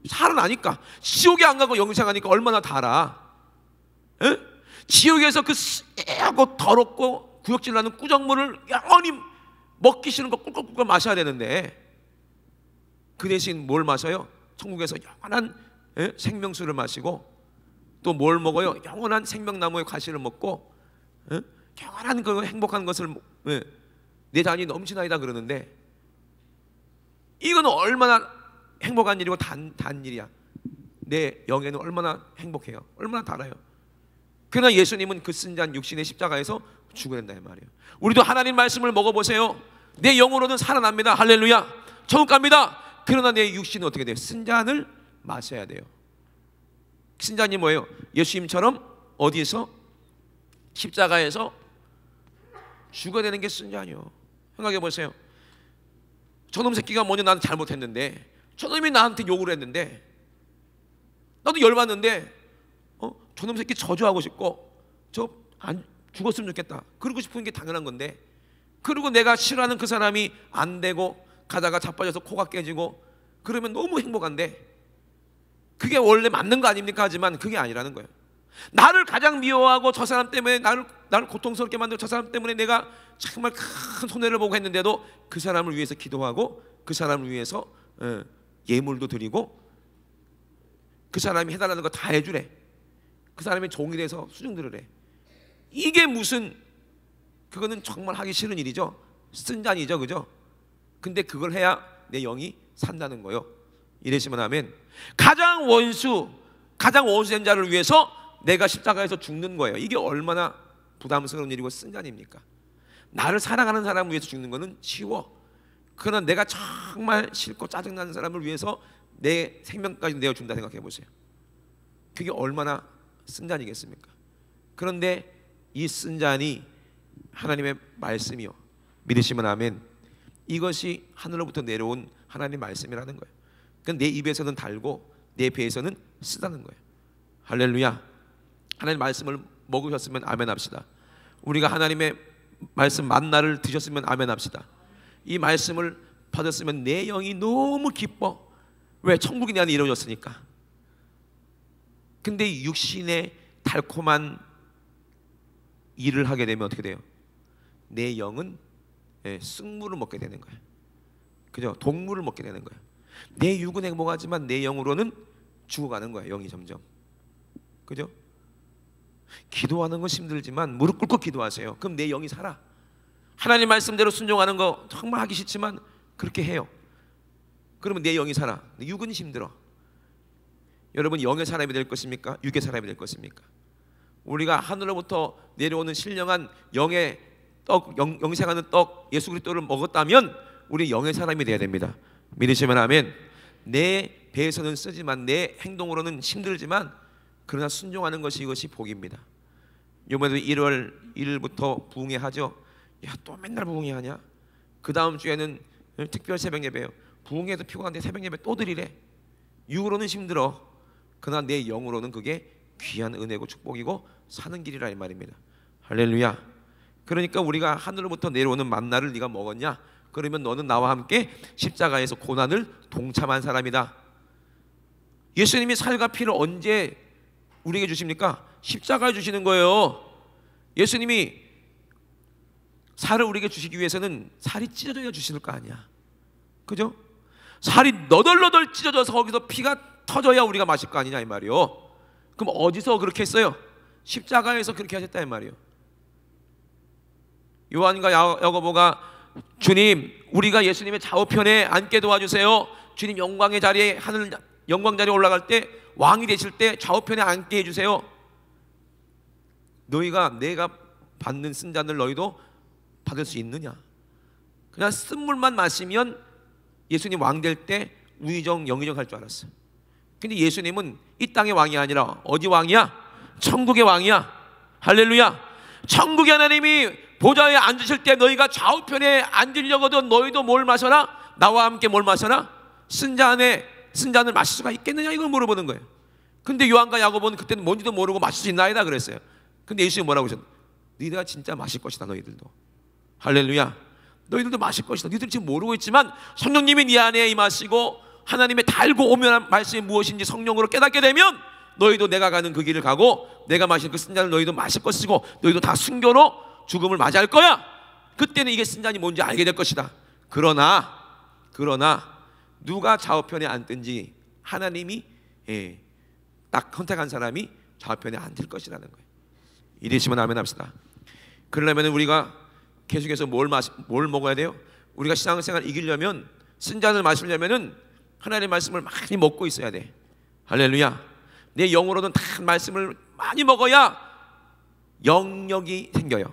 살아나니까, 지옥에 안 가고 영생하니까 얼마나 달아. 에? 지옥에서 그 쎄하고 더럽고 구역질 나는 꾸정물을 영원히 먹기 싫은 거 꿀꿀꿀 마셔야 되는데, 그 대신 뭘 마셔요? 천국에서 영원한 생명수를 마시고, 또 뭘 먹어요? 영원한 생명나무의 과실을 먹고, 영원한 그 행복한 것을 내 잔이 넘치나이다 그러는데, 이건 얼마나 행복한 일이고 단 일이야. 내 영에는 얼마나 행복해요. 얼마나 달아요. 그러나 예수님은 그 쓴 잔 육신의 십자가에서 죽어낸다 이 말이에요. 우리도 하나님 말씀을 먹어보세요. 내 영으로는 살아납니다. 할렐루야. 천국 갑니다. 그러나 내 육신은 어떻게 돼요? 쓴 잔을 마셔야 돼요. 쓴 잔이 뭐예요? 예수님처럼 어디에서? 십자가에서 죽어야 되는 게 쓴 잔이요. 생각해 보세요. 저놈 새끼가 먼저 나한테 잘못했는데, 저놈이 나한테 욕을 했는데, 나도 열받는데 저놈 새끼 저주하고 싶고 저 안 죽었으면 좋겠다 그러고 싶은 게 당연한 건데, 그리고 내가 싫어하는 그 사람이 안 되고 가다가 자빠져서 코가 깨지고 그러면 너무 행복한데, 그게 원래 맞는 거 아닙니까? 하지만 그게 아니라는 거예요. 나를 가장 미워하고 저 사람 때문에 나를 고통스럽게 만들고 저 사람 때문에 내가 정말 큰 손해를 보고 했는데도 그 사람을 위해서 기도하고 그 사람을 위해서 예물도 드리고 그 사람이 해달라는 거 다 해주래. 그 사람이 종이 돼서 수중 들으래. 이게 무슨, 그거는 정말 하기 싫은 일이죠. 쓴 잔이죠. 그죠? 근데 그걸 해야 내 영이 산다는 거요. 이러시면 아멘. 가장 원수된 자를 위해서 내가 십자가에서 죽는 거예요. 이게 얼마나 부담스러운 일이고 쓴 잔입니까? 나를 사랑하는 사람을 위해서 죽는 거는 쉬워. 그러나 내가 정말 싫고 짜증나는 사람을 위해서 내 생명까지 내어준다 생각해 보세요. 그게 얼마나 쓴 잔이겠습니까? 그런데 이 쓴 잔이 하나님의 말씀이요. 믿으시면 아멘. 이것이 하늘로부터 내려온 하나님의 말씀이라는 거예요. 그러니까 내 입에서는 달고 내 배에서는 쓰다는 거예요. 할렐루야. 하나님의 말씀을 먹으셨으면 아멘 합시다. 우리가 하나님의 말씀 만나를 드셨으면 아멘 합시다. 이 말씀을 받았으면 내 영이 너무 기뻐. 왜? 천국이 내 안에 이루어졌으니까. 근데 육신의 달콤한 일을 하게 되면 어떻게 돼요? 내 영은 쑥물을 먹게 되는 거예요. 그죠? 동물을 먹게 되는 거예요. 내 육은 행복하지만 내 영으로는 죽어가는 거예요. 영이 점점. 그죠? 기도하는 건 힘들지만 무릎 꿇고 기도하세요. 그럼 내 영이 살아. 하나님 말씀대로 순종하는 거 정말 하기 싫지만 그렇게 해요. 그러면 내 영이 살아. 육은 힘들어. 여러분, 영의 사람이 될 것입니까? 육의 사람이 될 것입니까? 우리가 하늘로부터 내려오는 신령한 영의 떡, 영생하는 떡 예수 그리스도를 먹었다면 우리 영의 사람이 돼야 됩니다. 믿으시면 아멘. 내 배에서는 쓰지만 내 행동으로는 힘들지만 그러나 순종하는 것이, 이것이 복입니다. 이번에도 1월 1일부터 부흥회 하죠. 야, 또 맨날 부흥회 하냐? 그 다음 주에는 특별 새벽 예배예요. 부흥회도 피곤한데 새벽 예배 또 드리래. 육으로는 힘들어. 그러나 내 영으로는 그게 귀한 은혜고 축복이고 사는 길이라 이 말입니다. 할렐루야. 그러니까 우리가 하늘로부터 내려오는 만나를 네가 먹었냐? 그러면 너는 나와 함께 십자가에서 고난을 동참한 사람이다. 예수님이 살과 피를 언제 우리에게 주십니까? 십자가에 주시는 거예요. 예수님이 살을 우리에게 주시기 위해서는 살이 찢어져야 주시는 거 아니야. 그죠? 살이 너덜너덜 찢어져서 거기서 피가 터져야 우리가 마실 거 아니냐 이 말이요. 그럼 어디서 그렇게 했어요? 십자가에서 그렇게 하셨다 이 말이요. 요한과 야고보가 주님, 우리가 예수님의 좌우편에 앉게 도와주세요. 주님 영광의 자리에, 하늘 영광 자리에 올라갈 때, 왕이 되실 때 좌우편에 앉게 해주세요. 너희가 내가 받는 쓴 잔을 너희도 받을 수 있느냐? 그냥 쓴물만 마시면 예수님 왕 될 때 우의정 영의정 할 줄 알았어요. 근데 예수님은 이 땅의 왕이 아니라 어디 왕이야? 천국의 왕이야. 할렐루야. 천국의 하나님이 보좌에 앉으실 때 너희가 좌우편에 앉으려거든 너희도 뭘 마셔라? 나와 함께 뭘 마셔라? 쓴 잔을 마실 수가 있겠느냐 이걸 물어보는 거예요. 근데 요한과 야고보는 그때는 뭔지도 모르고 마실 수 있나이다 그랬어요. 근데 예수님이 뭐라고 하셨나? 너희가 진짜 마실 것이다. 너희들도. 할렐루야. 너희들도 마실 것이다. 너희들 지금 모르고 있지만 성령님이 네 안에 임하시고 하나님의 달고 오면한 말씀이 무엇인지 성령으로 깨닫게 되면 너희도 내가 가는 그 길을 가고 내가 마신 그 쓴 잔을 너희도 마실 것이고 너희도 다 순교로 죽음을 맞이할 거야. 그때는 이게 쓴 잔이 뭔지 알게 될 것이다. 그러나 누가 좌우편에 앉든지 하나님이 딱 선택한 사람이 좌우편에 앉을 것이라는 거예요. 이러시면 아멘 합시다. 그러려면 우리가 계속해서 뭘 먹어야 돼요? 우리가 신앙생활 이기려면 쓴 잔을 마시려면은 하나님의 말씀을 많이 먹고 있어야 돼. 할렐루야. 내 영으로는 다 말씀을 많이 먹어야 영력이 생겨요.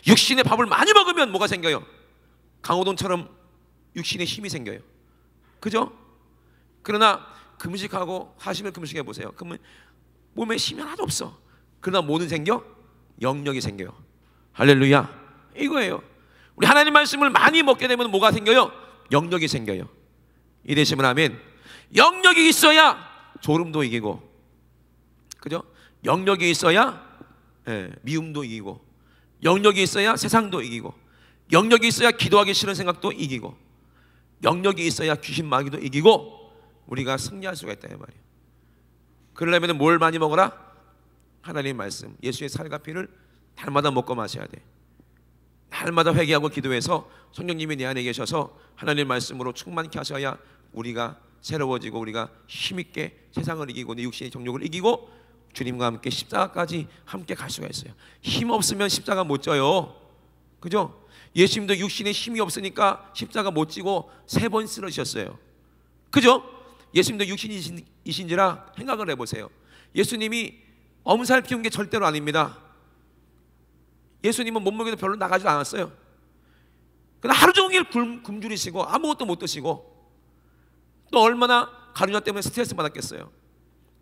육신의 밥을 많이 먹으면 뭐가 생겨요? 강호동처럼 육신의 힘이 생겨요. 그죠? 그러나 금식하고 40일 금식해 보세요. 그러면 몸에 힘이 하나도 없어. 그러나 뭐는 생겨? 영력이 생겨요. 할렐루야. 이거예요. 우리 하나님 말씀을 많이 먹게 되면 뭐가 생겨요? 영력이 생겨요. 이되시면 아멘. 영력이 있어야 졸음도 이기고, 그죠? 영력이 있어야 미움도 이기고, 영력이 있어야 세상도 이기고, 영력이 있어야 기도하기 싫은 생각도 이기고, 영력이 있어야 귀신 마귀도 이기고 우리가 승리할 수가 있다 이 말이에요. 그러려면 뭘 많이 먹어라? 하나님의 말씀, 예수의 살과 피를 날마다 먹고 마셔야 돼. 날마다 회개하고 기도해서 성령님이 내 안에 계셔서 하나님의 말씀으로 충만케 하셔야 우리가 새로워지고 우리가 힘있게 세상을 이기고 내 육신의 정욕을 이기고 주님과 함께 십자가까지 함께 갈 수가 있어요. 힘 없으면 십자가 못 져요. 그죠? 예수님도 육신에 힘이 없으니까 십자가 못 지고 3번 쓰러지셨어요. 그죠? 예수님도 육신이신지라 생각을 해보세요. 예수님이 엄살 피운 게 절대로 아닙니다. 예수님은 몸무게도 별로 나가지 않았어요. 그러나 하루 종일 굶주리시고 아무것도 못 드시고 또 얼마나 가룟유다 때문에 스트레스 받았겠어요.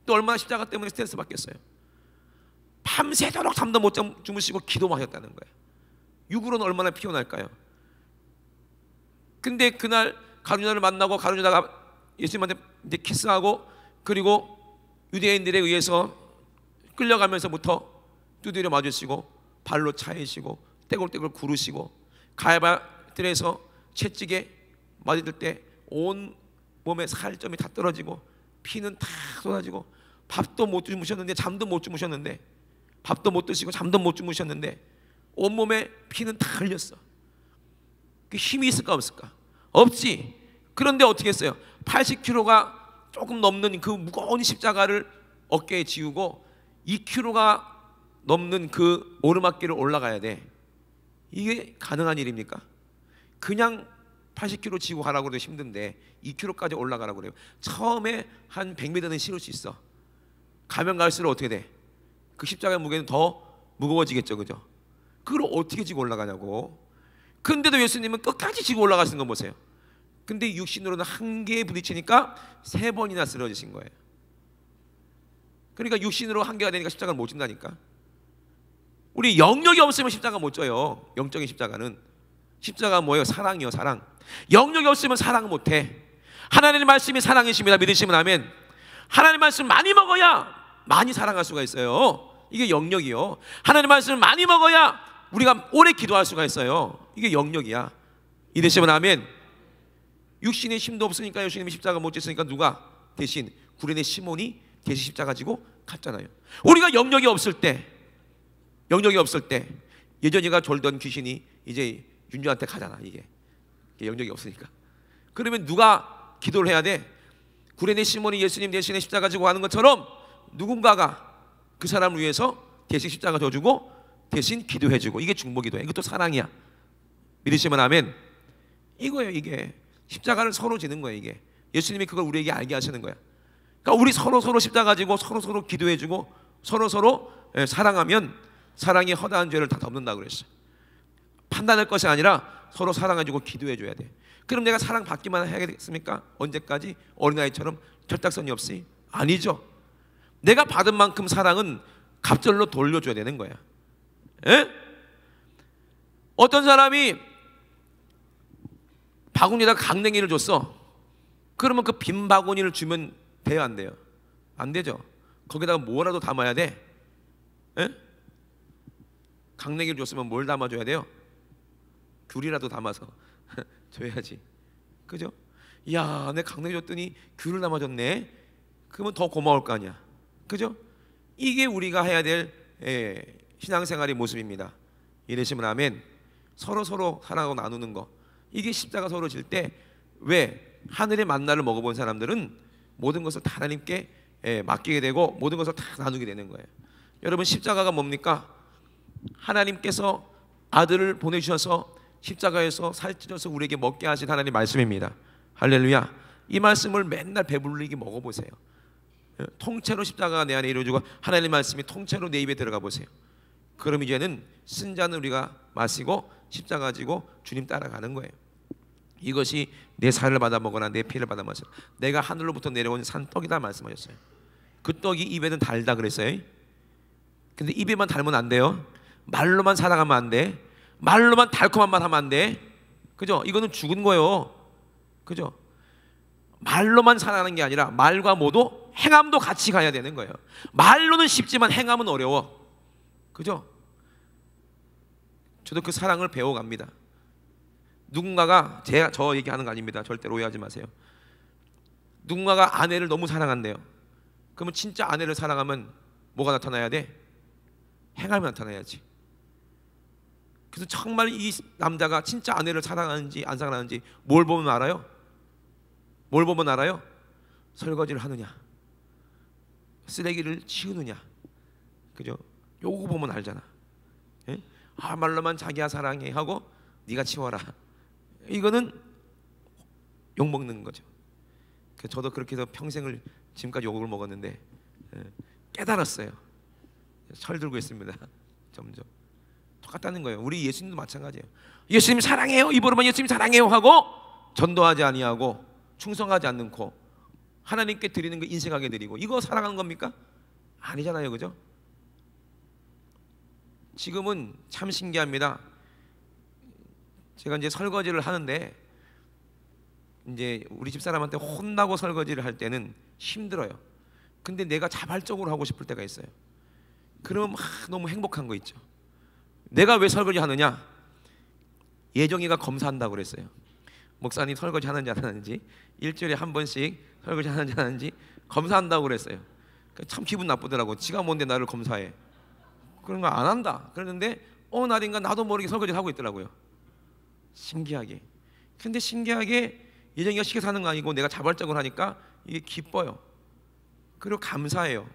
또 얼마나 십자가 때문에 스트레스 받겠어요. 밤새도록 잠도 못 주무시고 기도만 하셨다는 거예요. 육으로는 얼마나 피곤할까요? 근데 그날 가룟유다를 만나고 가룟유다가 예수님한테 이제 키스하고 그리고 유대인들에 의해서 끌려가면서부터 두드려 맞으시고 발로 차이시고 떼굴떼굴 구르시고 가야바들에서 채찍에 맞을 때 온 몸에 살점이 다 떨어지고 피는 다 쏟아지고 밥도 못 주무셨는데 잠도 못 주무셨는데 밥도 못 드시고 잠도 못 주무셨는데 온몸에 피는 다 흘렸어. 그 힘이 있을까 없을까? 없지. 그런데 어떻게 했어요? 80kg가 조금 넘는 그 무거운 십자가를 어깨에 지우고 2kg가 넘는 그 오르막길을 올라가야 돼. 이게 가능한 일입니까? 그냥 80kg 지고 가라고 해도 힘든데 2kg까지 올라가라고 그래요. 처음에 한 100m는 실을 수 있어. 가면 갈수록 어떻게 돼? 그 십자가의 무게는 더 무거워지겠죠, 그죠? 그걸 어떻게 지고 올라가냐고. 근데도 예수님은 끝까지 지고 올라가시는 거 보세요. 근데 육신으로는 한계에 부딪히니까 3번이나 쓰러지신 거예요. 그러니까 육신으로 한계가 되니까 십자가를 못 진다니까. 우리 영력이 없으면 십자가 못 져요. 영적인 십자가는. 십자가가 뭐예요? 사랑이요, 사랑. 영력이 없으면 사랑을 못해. 하나님의 말씀이 사랑이십니다. 믿으시면 아멘. 하나님의 말씀 많이 먹어야 많이 사랑할 수가 있어요. 이게 영역이요. 하나님의 말씀을 많이 먹어야 우리가 오래 기도할 수가 있어요. 이게 영역이야. 이되시면 아멘. 육신에 힘도 없으니까 예수님이 십자가 못 졌으니까 누가 대신 구레네 시몬이 대신 십자가 지고 갔잖아요. 우리가 영역이 없을 때 예전이가 졸던 귀신이 이제 윤주한테 가잖아. 이게 영역이 없으니까. 그러면 누가 기도를 해야 돼? 구레네 시몬이 예수님 대신에 십자가 지고 가는 것처럼 누군가가 그 사람을 위해서 대신 십자가 져주고 대신 기도해주고, 이게 중보기도야. 이것도 사랑이야. 믿으시면 아멘. 이거예요. 이게 십자가를 서로 지는 거예요. 이게 예수님이 그걸 우리에게 알게 하시는 거야. 그러니까 우리 서로 십자가 지고 서로 기도해주고 서로 사랑하면 사랑이 허다한 죄를 다 덮는다고 그랬어요. 판단할 것이 아니라 서로 사랑해주고 기도해줘야 돼. 그럼 내가 사랑 받기만 해야겠습니까? 언제까지? 어린아이처럼 철딱선이 없이? 아니죠. 내가 받은 만큼 사랑은 갑절로 돌려줘야 되는 거야. 에? 어떤 사람이 바구니에다 강냉이를 줬어. 그러면 그 빈 바구니를 주면 돼요, 안 돼요? 안 되죠. 거기다가 뭐라도 담아야 돼. 에? 강냉이를 줬으면 뭘 담아줘야 돼요? 귤이라도 담아서 줘야지. 그죠? 야, 내 강냉이 줬더니 귤을 담아줬네. 그러면 더 고마울 거 아니야. 그죠? 이게 우리가 해야 될 신앙생활의 모습입니다. 이러시면 아멘. 서로 사랑하고 나누는 거, 이게 십자가 서로 질 때, 왜 하늘의 만나를 먹어본 사람들은 모든 것을 다 하나님께 맡기게 되고 모든 것을 다 나누게 되는 거예요. 여러분, 십자가가 뭡니까? 하나님께서 아들을 보내주셔서 십자가에서 살찌셔서 우리에게 먹게 하신 하나님의 말씀입니다. 할렐루야. 이 말씀을 맨날 배불리게 먹어보세요. 통째로 십자가가 내 안에 이루어지고 하나님의 말씀이 통째로 내 입에 들어가 보세요. 그럼 이제는 쓴 잔을 우리가 마시고 십자가 지고 주님 따라가는 거예요. 이것이 내 살을 받아 먹거나 내 피를 받아 마셔. 내가 하늘로부터 내려온 산떡이다 말씀하셨어요. 그 떡이 입에는 달다 그랬어요. 근데 입에만 달면 안 돼요. 말로만 사랑하면 안 돼. 말로만 달콤한 말 하면 안 돼. 그죠? 이거는 죽은 거예요. 그죠? 말로만 사랑하는 게 아니라 말과 모두 행함도 같이 가야 되는 거예요. 말로는 쉽지만 행함은 어려워. 그죠? 저도 그 사랑을 배워갑니다. 누군가가 저 얘기하는 거 아닙니다. 절대로 오해하지 마세요. 누군가가 아내를 너무 사랑한대요. 그러면 진짜 아내를 사랑하면 뭐가 나타나야 돼? 행함이 나타나야지. 그래서 정말 이 남자가 진짜 아내를 사랑하는지 안 사랑하는지 뭘 보면 알아요? 뭘 보면 알아요? 설거지를 하느냐, 쓰레기를 치우느냐, 그죠? 요거 보면 알잖아. 예? 아, 말로만 자기야 사랑해 하고 네가 치워라. 이거는 욕 먹는 거죠. 저도 그렇게 해서 평생을 지금까지 욕을 먹었는데 깨달았어요. 철 들고 있습니다. 점점 똑같다는 거예요. 우리 예수님도 마찬가지예요. 예수님 사랑해요, 입으로만 예수님 사랑해요 하고 전도하지 아니하고 충성하지 않고 하나님께 드리는 거 인색하게 드리고, 이거 사랑하는 겁니까? 아니잖아요. 그죠? 지금은 참 신기합니다. 제가 이제 설거지를 하는데 이제 우리 집사람한테 혼나고 설거지를 할 때는 힘들어요. 근데 내가 자발적으로 하고 싶을 때가 있어요. 그러면 너무 행복한 거 있죠. 내가 왜 설거지 하느냐? 예정이가 검사한다고 그랬어요. 목사님 설거지 하는지 안 하는지, 일주일에 한 번씩 설거지 하는지 안 하는지 검사한다고 그랬어요. 참 기분 나쁘더라고. 지가 뭔데 나를 검사해. 그런 거 안 한다. 그랬는데 어느 날인가 나도 모르게 설거지를 하고 있더라고요. 신기하게. 근데 신기하게 예정이가 시켜서 하는 거 아니고 내가 자발적으로 하니까 이게 기뻐요. 그리고 감사해요.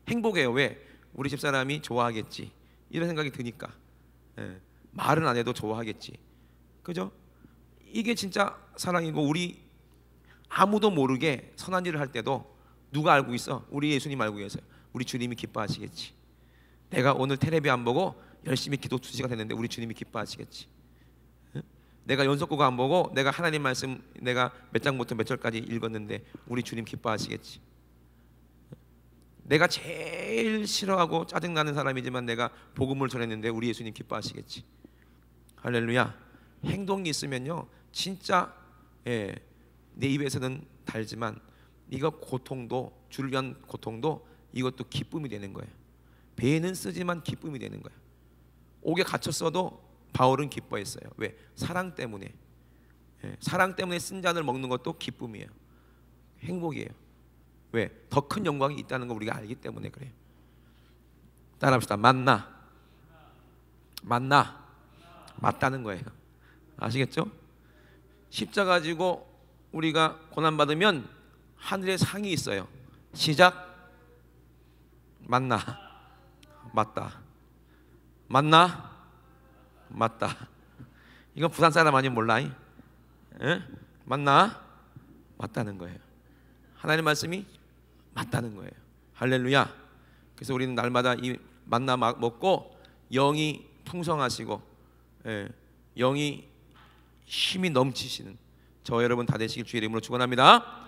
행복해요. 왜? 우리 집사람이 좋아하겠지, 이런 생각이 드니까. 말은 안 해도 좋아하겠지. 그죠? 이게 진짜 사랑이고, 우리 아무도 모르게 선한 일을 할 때도 누가 알고 있어? 우리 예수님 알고 계세요. 우리 주님이 기뻐하시겠지. 내가 오늘 텔레비 안 보고 열심히 기도 2시간 했는데 우리 주님이 기뻐하시겠지. 내가 연속곡 안 보고 내가 하나님 말씀 내가 몇 장부터 몇 절까지 읽었는데 우리 주님 기뻐하시겠지. 내가 제일 싫어하고 짜증나는 사람이지만 내가 복음을 전했는데 우리 예수님 기뻐하시겠지. 할렐루야. 행동이 있으면요 진짜 내 입에서는 달지만 이거 고통도, 주를 위한 고통도 이것도 기쁨이 되는 거예요. 배는 쓰지만 기쁨이 되는 거야. 옥에 갇혔어도 바울은 기뻐했어요. 왜? 사랑 때문에. 사랑 때문에 쓴 잔을 먹는 것도 기쁨이에요. 행복이에요. 왜? 더 큰 영광이 있다는 걸 우리가 알기 때문에 그래요. 따라합시다. 만나. 만나. 맞다는 거예요. 아시겠죠? 십자가 가지고 우리가 고난받으면 하늘에 상이 있어요. 시작. 만나. 맞다. 맞나? 맞다. 이건 부산 사람 아니면 몰라. 맞나? 맞다는 거예요. 하나님의 말씀이 맞다는 거예요. 할렐루야. 그래서 우리는 날마다 이 만나 먹고 영이 풍성하시고 영이 힘이 넘치시는 저 여러분 다 되시길 주의 이름으로 축원합니다.